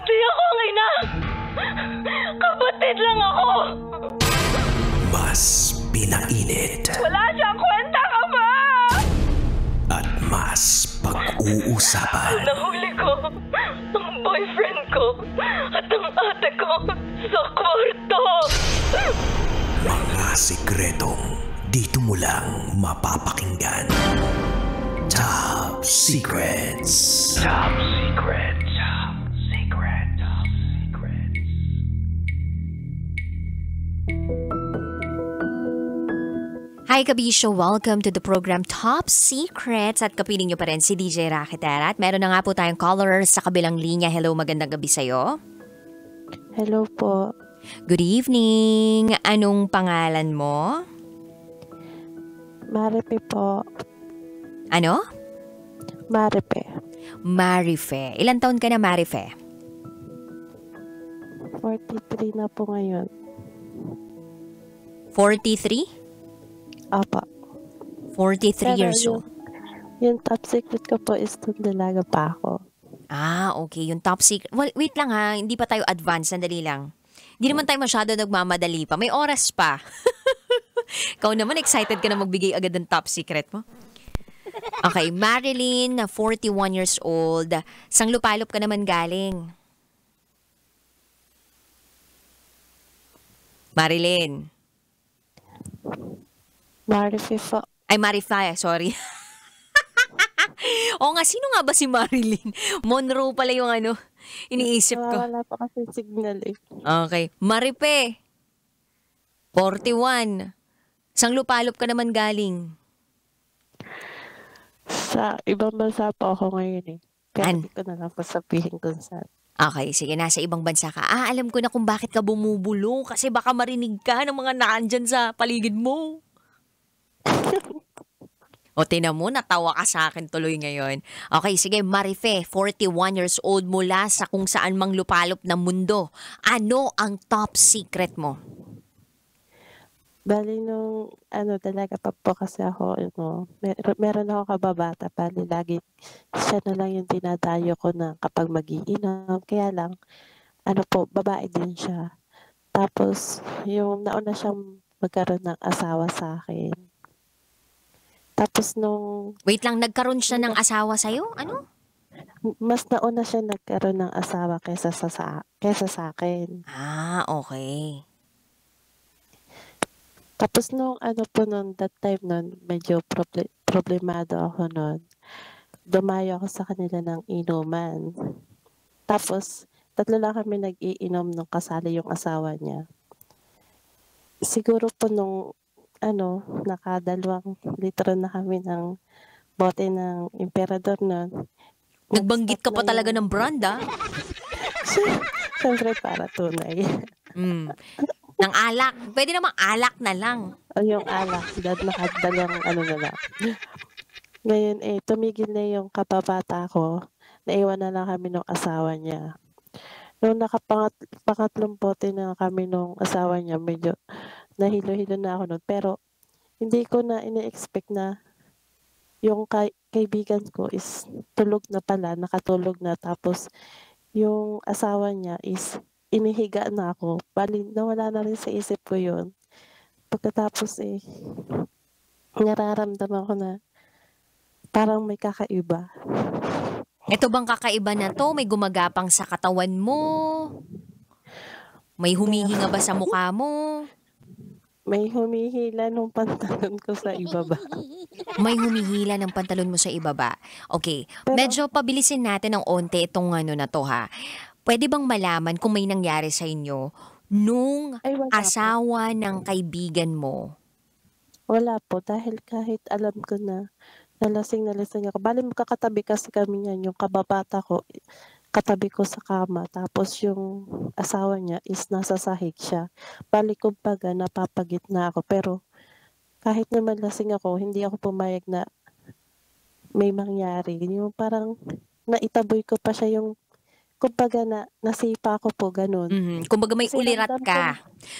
Hindi ako ang ina! Kapatid lang ako! Mas pinainit. Wala siyang kwenta ka ba? At mas pag-uusapan. Nahuli ko ang boyfriend ko at ang ate ko sa kwarto. Mga sikretong dito mo lang mapapakinggan. Top Secrets. Top Secrets. Top Secrets. Top Secrets. Hi Kabisyo! Welcome to the program Top Secrets at kapiling niyo pa rin si DJ Rakitera at meron na nga po tayong caller sa kabilang linya. Hello, magandang gabi sa'yo. Hello po. Good evening! Anong pangalan mo? Marife po. Ano? Marife. Marife. Ilan taon ka na, Marife? 43 na po ngayon. 43? Apa. 43 years old. Yung top secret ko po is nung dalaga pa ako. Ah, okay. Yung top secret. Well, wait lang ha. Hindi pa tayo advance. Sandali lang. Hindi naman tayo masyado nagmamadali pa. May oras pa. Ikaw naman, excited ka na magbigay agad ng top secret mo. Okay, Marilyn, 41 years old. Sang lupalop ka naman galing? Marilyn. Marife po. Ay, Marify, sorry. O nga, sino nga ba si Marilyn? Monroe pala yung iniisip ko. Wala pa kasi signal eh. Okay. Maripe, 41. Sang lupalop ka naman galing? Sa ibang bansa po ako ngayon eh. Kaya hindi ko na lang pasabihin kung saan. Okay, sige, nasa ibang bansa ka. Ah, alam ko na kung bakit ka bumubulong. Kasi baka marinig ka ng mga naandyan sa paligid mo. O, tinan mo, natawa ka sa akin tuloy ngayon. Okay, sige, Marife, 41 years old mula sa kung saan mang lupalop ng mundo. Ano ang top secret mo? Bali nung talaga pa po kasi ako, meron ako kababata. Bali lagi siya na lang yung dinadayo ko na kapag mag-iinom. Kaya lang, babae din siya. Tapos, yung nauna siyang magkaroon ng asawa sa akin. Tapos nung... Wait lang, nagkaroon siya ng asawa sa'yo? Ano? Mas nauna siya nagkaroon ng asawa kesa sa akin. Ah, okay. Tapos nung that time nun, medyo problemado ako nun. Dumayo ako sa kanila ng inuman. Tapos, 3 lang kami nag-iinom nung kasali yung asawa niya. Siguro po nung naka2 litro na kami ng bote ng Emperador nun. Nagbanggit ka pa talaga ng brand, ah? Siyempre para tunay. Ng alak. Pwede namang alak na lang. O yung alak, nakadalawang na lang. Ngayon tumigil na yung kababata ko. Naiwan na lang kami ng asawa niya. Nung pangatlong bote na kami nung asawa niya, medyo nahilo-hilo na ako nun. Pero hindi ko na ina-expect na yung kaibigan ko is tulog na pala, nakatulog na. Tapos yung asawa niya is inihiga na ako. Bali, nawala na rin sa isip ko yun. Pagkatapos nararamdaman ko na parang may kakaiba. Ito bang kakaiba na to? May gumagapang sa katawan mo? May humihinga ba sa mukha mo? May humihila nung pantalon ko sa ibaba. May humihila ng pantalon mo sa ibaba. Okay, medyo pabilisin natin ng onte itong na to ha. Pwede bang malaman kung may nangyari sa inyo nung asawa ng kaibigan mo? Wala po, dahil kahit alam ko na nalasing ako. Bali magkakatabi kasi kami niyan, yung kababata ko, katabi ko sa kama. Tapos yung asawa niya is nasa sahig siya. Bali kumbaga napapagitna ako. Pero kahit naman lasing ako, hindi ako pumayag na may mangyari. Yung parang naitaboy ko pa siya yung kumbaga nasipa ko po gano'n. Kumbaga may Kasi ulirat ramdam ko ka.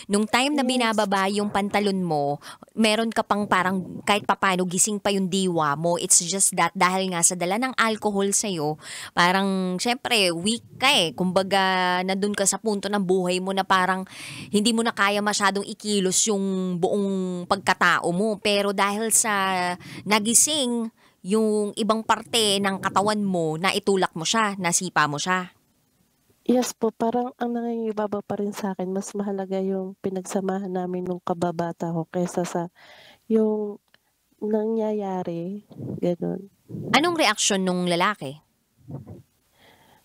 Nung time na yes, binababa yung pantalon mo, meron ka pang parang kahit papano gising pa yung diwa mo. It's just that dahil nga sa dala ng alcohol sa'yo, parang syempre weak ka eh. Kumbaga nandun ka sa punto ng buhay mo na parang hindi mo na kaya masyadong ikilos yung buong pagkatao mo. Pero dahil sa nagising yung ibang parte ng katawan mo, naitulak mo siya, nasipa mo siya. yes po, parang ang nangingibaba pa rin sa'kin mas mahalaga yung pinagsamahan namin nung kababata ko kaysa sa yung nangyayari, gano'n. Anong reaksyon nung lalaki?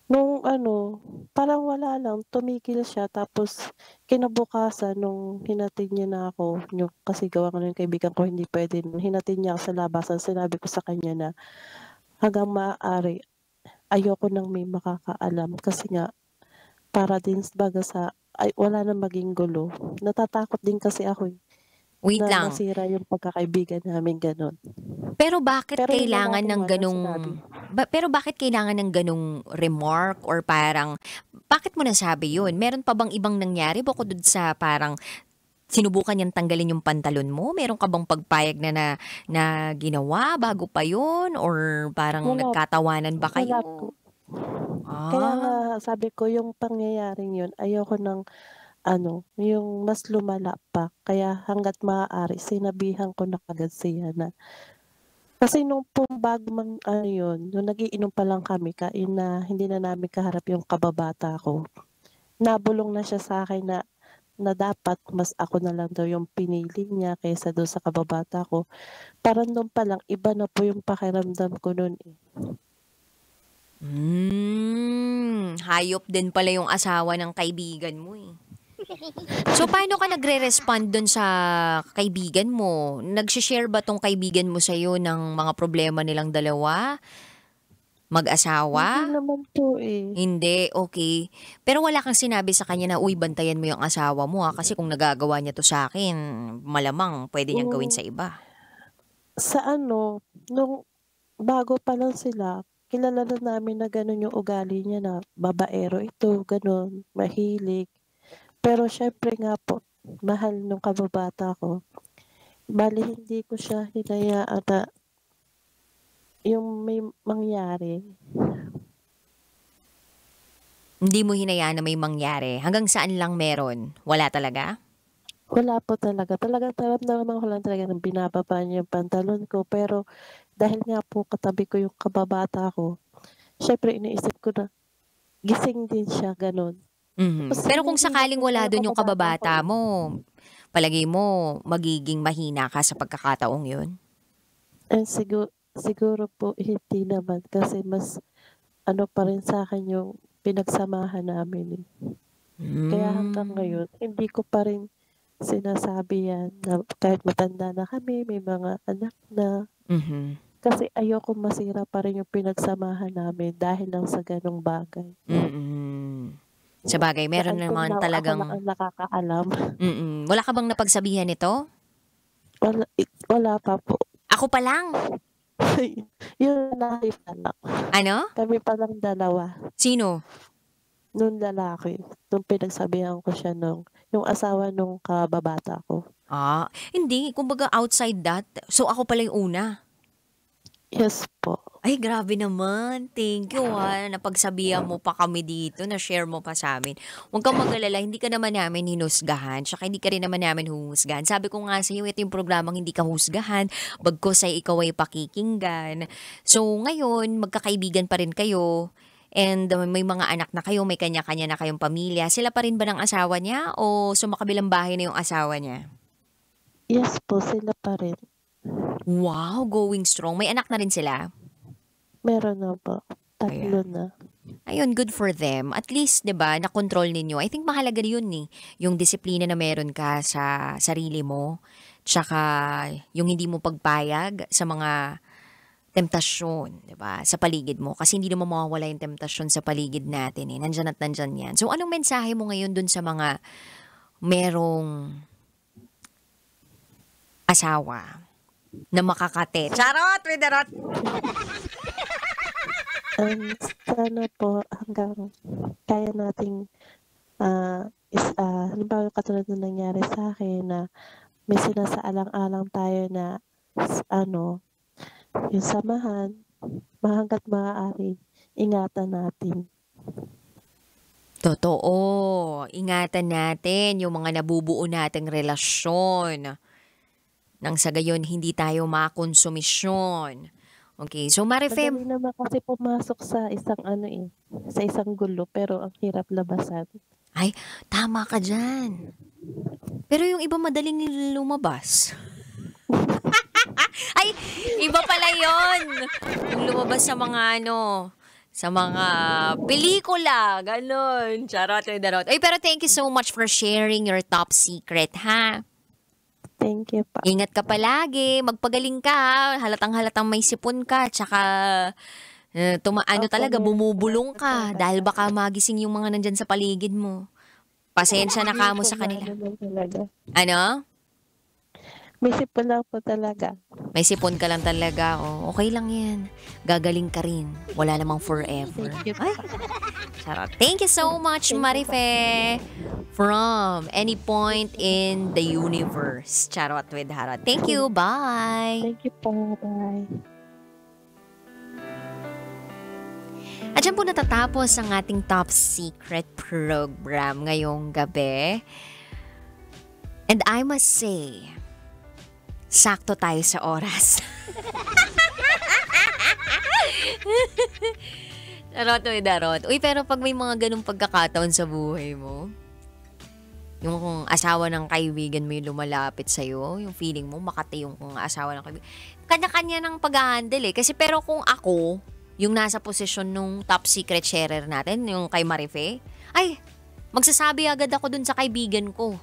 Nung ano, parang wala lang, tumigil siya tapos kinabukasan nung hinatid niya na ako, kasi gawa nga ng kaibigan ko hindi puwede, nung hinatid niya ako sa labasan sinabi ko sa kanya na hanggang maaari ayoko ng may makakaalam kasi nga para din baga sa ay wala ng maging gulo. Natatakot din kasi ako, Wait na lang. masira yung pagkakaibigan namin gano'n. Pero bakit Pero yung kailangan lalaki ng walang ganong sinabi. pero bakit kailangan ng ganong remark or parang bakit mo nasabi 'yun? Meron pa bang ibang nangyari bukod dun sa parang sinubukan niyang tanggalin yung pantalon mo? Meron ka bang pagpayag na ginawa bago pa 'yun or parang Wala nagkatawanan ba wala kayo? po. Kaya nga Ah, sabi ko yung pangyayaring yun ayoko ng ano, yung mas lumala pa. Kaya hangga't maaari sinabihan ko na kaagad siya na kasi nung bago ano yun, nung nag-iinom pa lang kami na hindi na namin kaharap yung kababata ko, nabulong na siya sa'kin na dapat mas ako na lang daw yung pinili niya kaysa dun sa kababata ko. Parang dun pa lang iba na po yung pakiramdam ko nun, eh. hayop din pala yung asawa ng kaibigan mo eh. So, paano ka nagre-respond dun sa kaibigan mo? Nag-share ba tong kaibigan mo sa'yo ng mga problema nilang dalawa? Hindi Mag-asawa? naman po, eh. Hindi, okay. Pero wala kang sinabi sa kanya na, uy, bantayan mo yung asawa mo ha, kasi kung nagagawa niya to sa akin, malamang pwede niyang gawin Hmm, sa iba. sa ano, nung bago pa lang sila, kilala na namin na gano'n yung ugali niya na babaero ito, gano'n, mahilig. Pero siyempre nga po, mahal nung kababata ko, bale hindi ko siya hinayaan na yung may mangyari. Hindi mo hinayaan na may mangyari. Hanggang saan lang meron? Wala talaga? Wala po talaga. Talagang naramdaman ko lang talaga na binababa niya yung pantalon ko. Pero dahil nga po katabi ko yung kababata ko, siyempre iniisip ko na gising din siya, gano'n. Tapos Pero kung hinihila sakaling ko pa wala yung dun yung kababata ko, kababata eh. mo, palagay mo magiging mahina ka sa pagkakataong yun? Siguro po hindi naman kasi mas ano pa rin sa'kin yung pinagsamahan namin, eh. Kaya hanggang Hmm. ngayon hindi ko pa rin sinasabi yan na kahit matanda na kami, may mga anak na, Mhm. kasi ayokong masira pa rin yung pinagsamahan namin dahil lang sa gano'ng bagay. Mm. Sabagay Na meron until naman now ako lang talagang ang nakakaalam. wala ka bang napagsabihan nito? Wala pa po. Ako pa lang. Yung lalaki pa lang. Ano? Kami pa lang dalawa. Sino? Nung lalaki, nung pinagsabihan ko siya yung asawa nung kababata ko. Hindi. Kumbaga outside that. So ako pala yung una. Yes po. Ay, grabe naman. Thank you ha. Napagsabihan mo pa kami dito, na-share mo pa sa amin. Huwag kang mag-alala, hindi ka naman namin hinusgahan, tsaka hindi ka rin naman namin huhusgahan. Sabi ko nga sa iyo, ito yung programang hindi ka husgahan, bagkus ay ikaw ay pakikinggan. So, ngayon, magkakaibigan pa rin kayo, and may mga anak na kayo, may kanya-kanya na kayong pamilya. Sila pa rin ba ng asawa niya o sumakabilang bahay na yung asawa niya? Yes po, sila pa rin. Wow, going strong. May anak na rin sila? Meron na po. 3 Ayan. na. Ayun, good for them. At least, 'di ba, na-control ninyo. I think mahalaga 'yun eh, yung disiplina na meron ka sa sarili mo, tsaka yung hindi mo pagpayag sa mga temptasyon, 'di ba, sa paligid mo. Kasi hindi naman mawawala yung temptasyon sa paligid natin eh. Nandiyan at nandiyan 'yan. So, anong mensahe mo ngayon dun sa mga merong asawa na makakate? Charot! With the rot! Sana po hanggang kaya nating, halimbawa katulad ng nangyari sa'kin na may sinasaalang-alang tayo na yung samahan, hangga't maaari ingatan natin. Totoo. Ingatan natin yung mga nabubuo nating relasyon. Nang sa gayon, hindi tayo makonsumisyon. Okay, so Marife, Madali naman kasi pumasok sa sa isang gulo pero ang hirap labasan. ay, tama ka dyan. Pero yung iba madaling lumabas. Ay, iba pala yon. Yung lumabas sa mga sa mga pelikula, ganon. Charot, darot. Ay, pero thank you so much for sharing your top secret, ha? Thank you pa. Ingat ka palagi, magpagaling ka, ha? Halatang-halatang may sipon ka, tsaka talaga, bumubulong ka dahil baka magising yung mga nandyan sa paligid mo. Pasensya na ka mo sa kanila. Ano? May sipon lang po talaga. May sipon ka lang talaga. Oh, okay lang yan. Gagaling ka rin. Wala namang forever. Thank you. Ay, sarap. Thank you so much, Marife. From any point in the universe. Charot with Harot. Thank you. Bye. Thank you po. Bye. At dyan po natatapos ang ating top secret program ngayong gabi. And I must say, sakto tayo sa oras. Darot o darot. Uy, pero pag may mga ganung pagkakataon sa buhay mo, yung asawa ng kaibigan mo yung lumalapit sa'yo, yung feeling mo makati yung asawa ng kaibigan, kanya-kanya ng pag-handle eh. Kasi pero kung ako, yung nasa posisyon nung top secret sharer natin, yung kay Marife, ay, magsasabi agad ako dun sa kaibigan ko.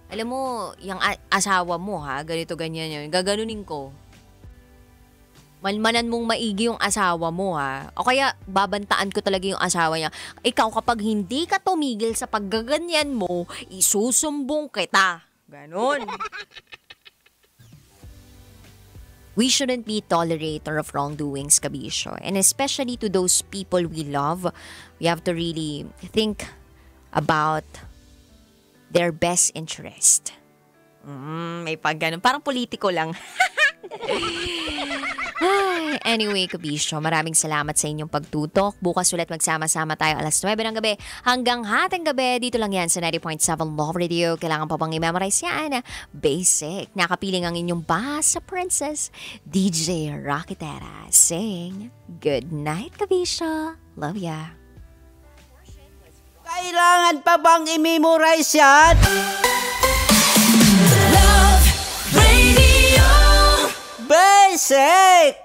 Alam mo, yung asawa mo ha, ganito ganyan yun, gaganunin ko. Malmanan mong maigi yung asawa mo ha. O kaya babantaan ko talaga yung asawa niya. Ikaw kapag hindi ka tumigil sa paggaganyan mo, isusumbong kita. Ganon. We shouldn't be tolerator of wrongdoings, kabisyo. And especially to those people we love, we have to really think about their best interest. May pag ganun. Parang politiko lang. Anyway, kabisyo, maraming salamat sa inyong pagtutok. Bukas ulit magsama-sama tayo alas 9 ng gabi hanggang hating gabi. Dito lang yan sa 90.7 Love Radio. Kailangan pa bang i-memorize yan? Basic. Nakapiling ang inyong Basa Princess, DJ Rocketera. Sing good night, kabisyo. Love ya. Kailangan pa bang i-memorize yan? Love Radio. Basic!